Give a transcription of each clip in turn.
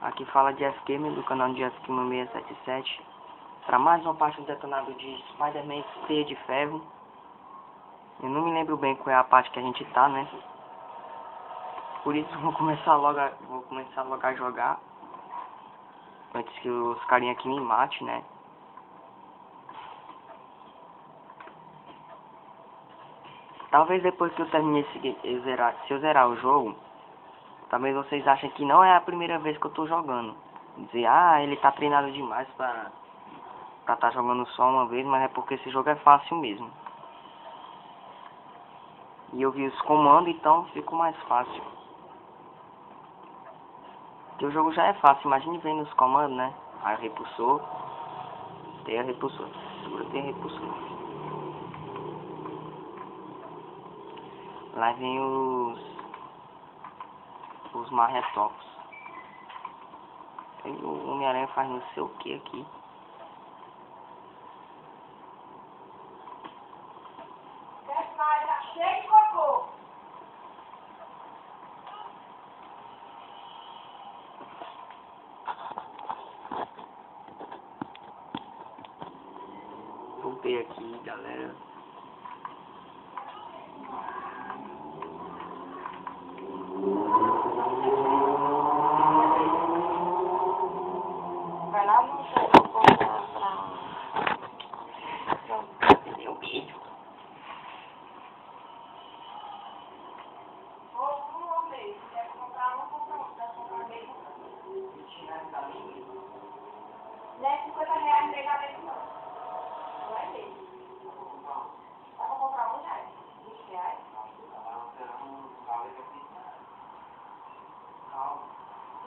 Aqui fala de Gamer, do canal de Gamer 677, para mais uma parte do detonado de Spider-Man Teia de Ferro. Eu não me lembro bem qual é a parte que a gente tá, né? Por isso vou começar logo a jogar, antes que os carinha aqui me matem, né? Talvez depois que eu termine se eu zerar o jogo, talvez vocês achem que não é a primeira vez que eu tô jogando. Dizer, ele tá treinado demais pra tá jogando só uma vez, mas é porque esse jogo é fácil mesmo. E eu vi os comandos, então ficou mais fácil. Porque o jogo já é fácil, imagine vendo os comandos, né? Aí repulsor, teia repulsor, segura teia repulsor. Lá vem os marretocos. O Homem-Aranha faz não sei o que aqui. Cheio de cocô. Voltei aqui, galera. Vai lá no cocô pra... Deu vídeo. Ou mesmo. Quer comprar um, compra um. Quer comprar mesmo? Não é R$50 pegar mesmo, não. Não é mesmo. Dá pra comprar um já? R$20?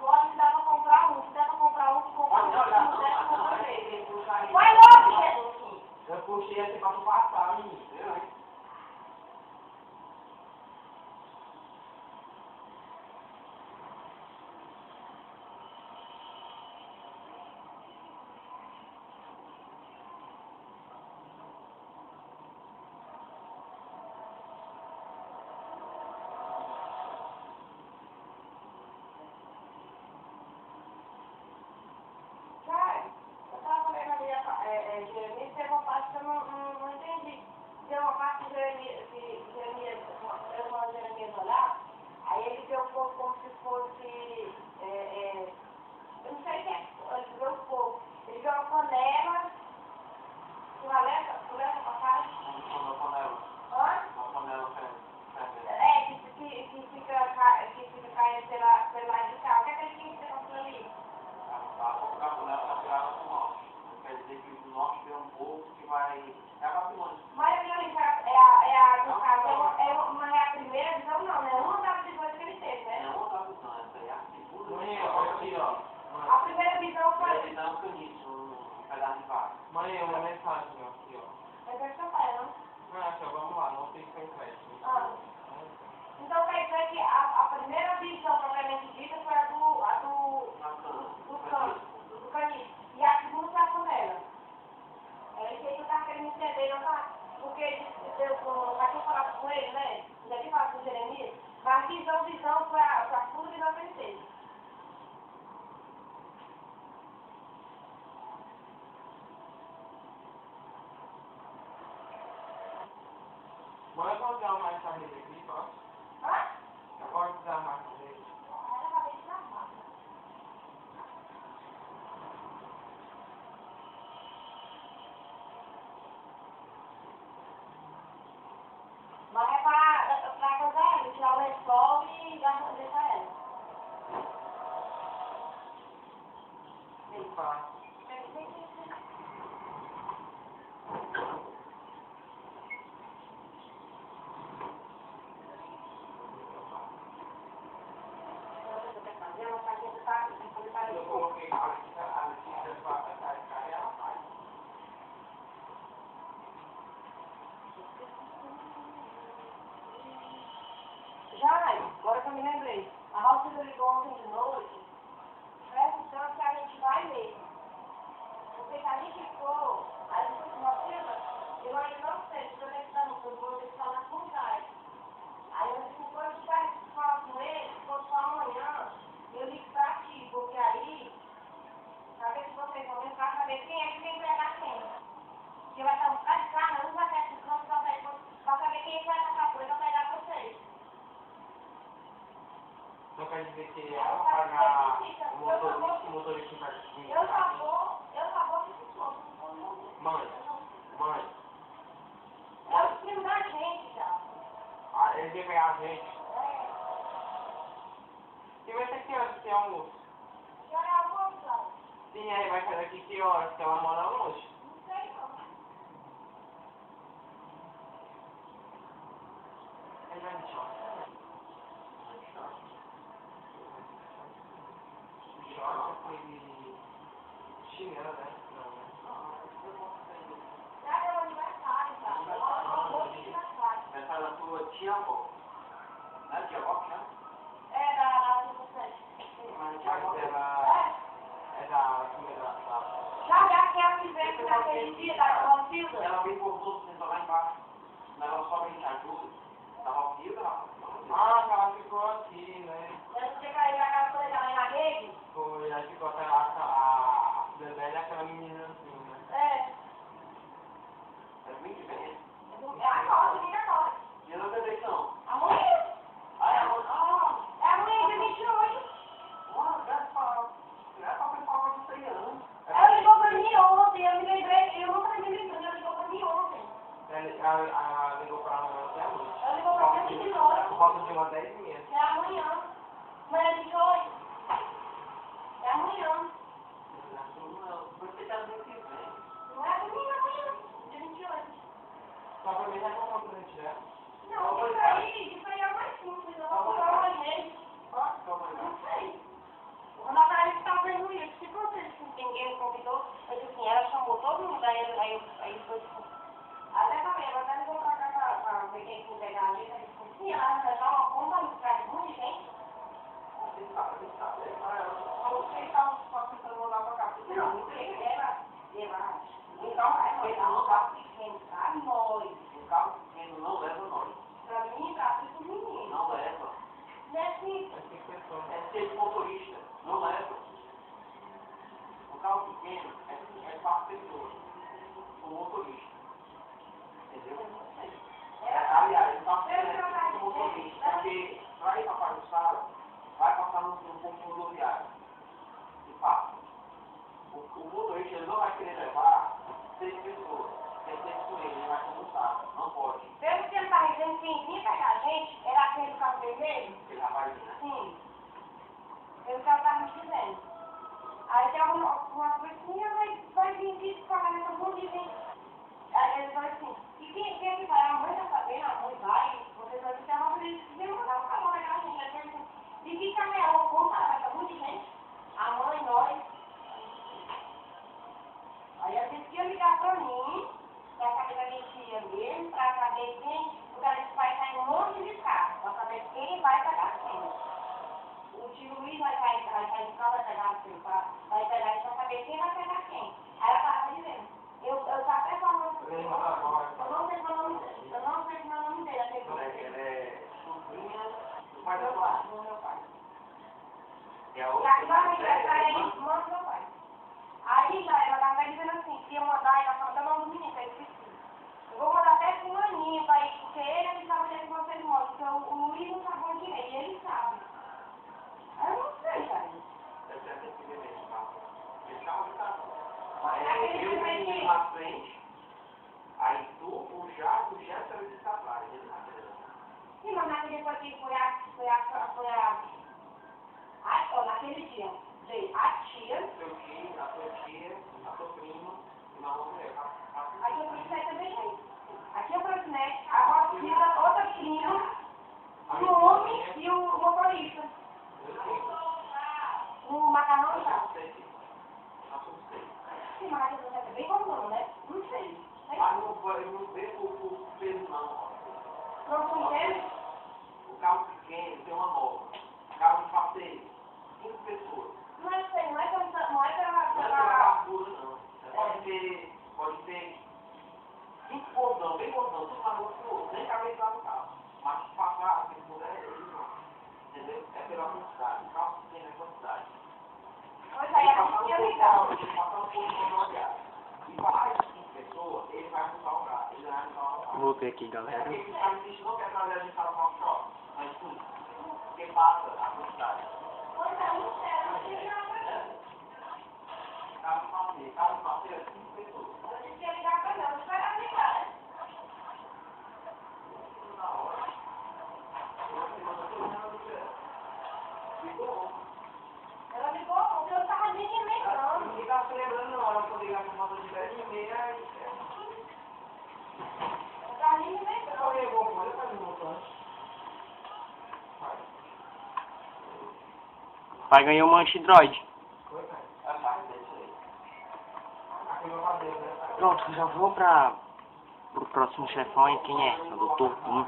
Lógico que dá pra comprar um. Se dá pra comprar um, que compra um. Se não der, compra dois. Vai logo, gente! Eu puxei assim pra tu passar, menino. Cara, eu tava lendo ali Jeremias, teve uma parte que eu não entendi. Tem uma parte de Jeremias olhar, aí ele vê o povo como se fosse, eu não sei o que é, ele vê o povo. Ele vê uma panela, tu leva pra casa? Hã? Que fica caindo pela de cá. O que é que ele tinha que ter aquilo ali? Mas aquilo ali é a do caso, é a primeira visão não, né? Uma das visões que ele teve, né? A primeira visão foi... Mãe, uma mensagem aqui, ó. É pra seu pai, não? Não, aqui, ó, vamos lá, não tem que ser crédito. Então quer dizer que a primeira visão propriamente dita foi a do canito. E a segunda foi a panela. É isso aí que eu tava querendo entender, não tá? Porque eu já tinha falado com ele, né? Já tinha falado com o Jeremias, mas visão foi a segunda visão que ele teve. Mãe, eu vou usar mais a rede aqui, posso? Hã? Eu posso usar mais a rede? Ela acabei de chamar. Mas é pra coisa ela, tirar o lençol e deixar ela. Tá. Eu coloquei a Letícia pra carregar e ela faz. Agora que eu me lembrei, a Rosa ligou ontem de noite, presta atenção que a gente vai mesmo. Porque se a gente for, a gente continua filha, eu ainda não sei, se eu tenho que dar no eu vou ter que falar com o Caio. Aí eu disse, depois de falar com ele, se for só amanhã, eu ligo pra ti, porque aí vai dizer que ela vai pagar o motorista vai vir. Eu só vou que se for. Mãe. É o primo da gente já. Ah, ele vem pegar a gente. E vai ter que horas que tem almoço? Que hora é almoço, Cláudio? Sim, aí vai sair daqui que horas? Que ela mora longe. Não sei não. Ele vai me chorar. Chora foi chinela, né? Não, né? Já é o aniversário, tá? Almoço de aniversário. Essa da tua tia avó. Não é tia avó que chama? É da Tia Mas ela é da primeira da. Já que ela que veio naquele dia da Rosilda. Ela veio por todos, sentou lá embaixo. Mas ela só vem te ajuda. Da Rosilda, rapaz. Ah, ela ficou aqui, né? Eu não sei que aí a casa toda lá na rede. Foi, aí ficou até a Bebé e aquela menina assim, né? É domingo que vem? É agora, domingo agora. E eu não bebei não. Amanhã. Ah, é amanhã? É amanhã, dia 28. Mano, não é pra falar disso aí, não. Ela ligou pra mim ontem, eu me lembrei, eu nunca me lembrei, ela ligou pra mim ontem. Ela ligou pra amanhã até a noite. Ela ligou pra mim de noite. Por volta de umas 10h30. É amanhã. Amanhã é 18. É amanhã. Você tá domingo que vem. Não é domingo, é amanhã. Dia 28. Só pra mim já comprou o presente dela. Não, isso aí é mais simples. Eu vou comprar uma gente. Não sei. O Natália estava vendo isso. Se você ninguém convidou, eu disse assim, ela chamou todo mundo, aí foi tipo. Até também, ela até ligou pra cá pra ver quem ia pegar a gente. Aí disse assim, sim, ela vai dar uma conta no lugar de um monte de gente. Você sabe. Vocês estavam pensando lá pra cá. Não, leva. Então, vai dar um carro pequeno pra nós. Um carro pequeno não leva nós. Pra mim, pra os meninos. Não leva. Não é assim. É ser motorista. Não leva. Um carro pequeno é 4 pessoas. O motorista. Entendeu? Aliás, o carro pequeno é o motorista. Porque pra ir pra Pajuçara, vai passar num ponto rodoviário. E passa. O motorista ele não vai querer levar 6 pessoas. Tem que ter com ele vai começar. Não pode. Pelo que ele tá dizendo, quem vinha pegar a gente era aquele carro vermelho? Ele rapaz, né? Sim. Pelo que ela tá me dizendo. Aí tem uma coisinha, vai vir de pagar nessa bunda e vem. Aí ele falou assim, e quem é que vai? A mãe tá sabendo, a mãe vai, vocês vão ter uma vez, e eu mandar um calor naquela gente. Aí ele disse, e que também ela conta, essa muita gente. A mãe, nós. Aí ela disse que ia ligar pra mim, pra saber da minha tia mesmo, pra saber quem, porque a gente vai sair um monte de carro, pra saber quem vai pegar quem. O tio Luiz vai sair de carro, vai pegar quem, vai pegar isso pra saber quem vai pegar quem. Aí ela tava dizendo, eu tô até falando com Ele você, não tá bom, eu não sei o nome dele, eu não sei o nome dele, até que ele é sobrinha do pai da meu sua pai, do meu pai. que é E o aqui vai me entregar aí, irmã do meu pai. Aí já ela tava dizendo assim, que ia mandar, ela falou, não, do menino, eu esqueci. Eu vou mandar até pro maninho, pra ir, porque ele sabe onde é que vocês moram, porque o Luiz não sabe onde é, e ele sabe. Aí eu não sei, cara. Deve ser esse mesmo, tá? Esse carro tá. Aquele Eu primeiro vim na frente, aí o Jato ele está atrás, ele tá querendo. Sim, mas naquele foi que foi naquele dia, veio a tia, Seu tio, a sua tia, a sua prima e uma outra mulher. aqui eu trouxe também veio. Aqui eu trouxe a Rosilda, outra prima, o homem e o motorista. O macarrão e tal. Sim, mas aqui eu trouxe bem como né? Não sei. Mas não veio por peso não. Não sou inteiro? O carro pequeno tem uma moto. O carro de passeio, 5 pessoas. Não é sei, não é pela Não é pela altura não. Pode ter 5 cordão, bem cordão, tudo na rua pro outro, nem cabeça lá no carro. Mas se passar, se puder, ele não. Entendeu? É pela quantidade. O carro pequeno é quantidade. Pois aí, a gente tinha ligado. Passar um pouco de rodoviária. E mais de 5 pessoas, ele vai montar o carro. Ele vai montar o carro. Voltei aqui, galera. Porque o cara não quer trazer a gente para o shopping. Mas tudo. porque passa a quantidade. Pois é, não sei, não sei nada. Caso parceiro, 5 pessoas. Eu disse que ia ligar pra ela, não vai ligar, né? Na hora. Ligou. Ela ligou porque eu tava nem me lembrando. Ninguém tá se lembrando na hora que eu ligar pra moto de 10h30. Eu tava nem me lembrando. Eu levou, pô, eu fazia um motor. Pai ganhou uma antidroid. Foi, pai. É fácil, é isso aí. Aqui eu vou fazer, né? Pronto, já vou pro próximo chefão e quem é? O Dr. Pum.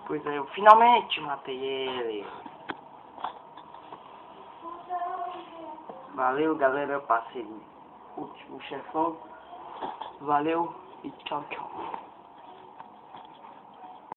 Pois é, eu finalmente matei ele. Valeu, galera, eu passei o último chefão. Valeu e tchau, tchau.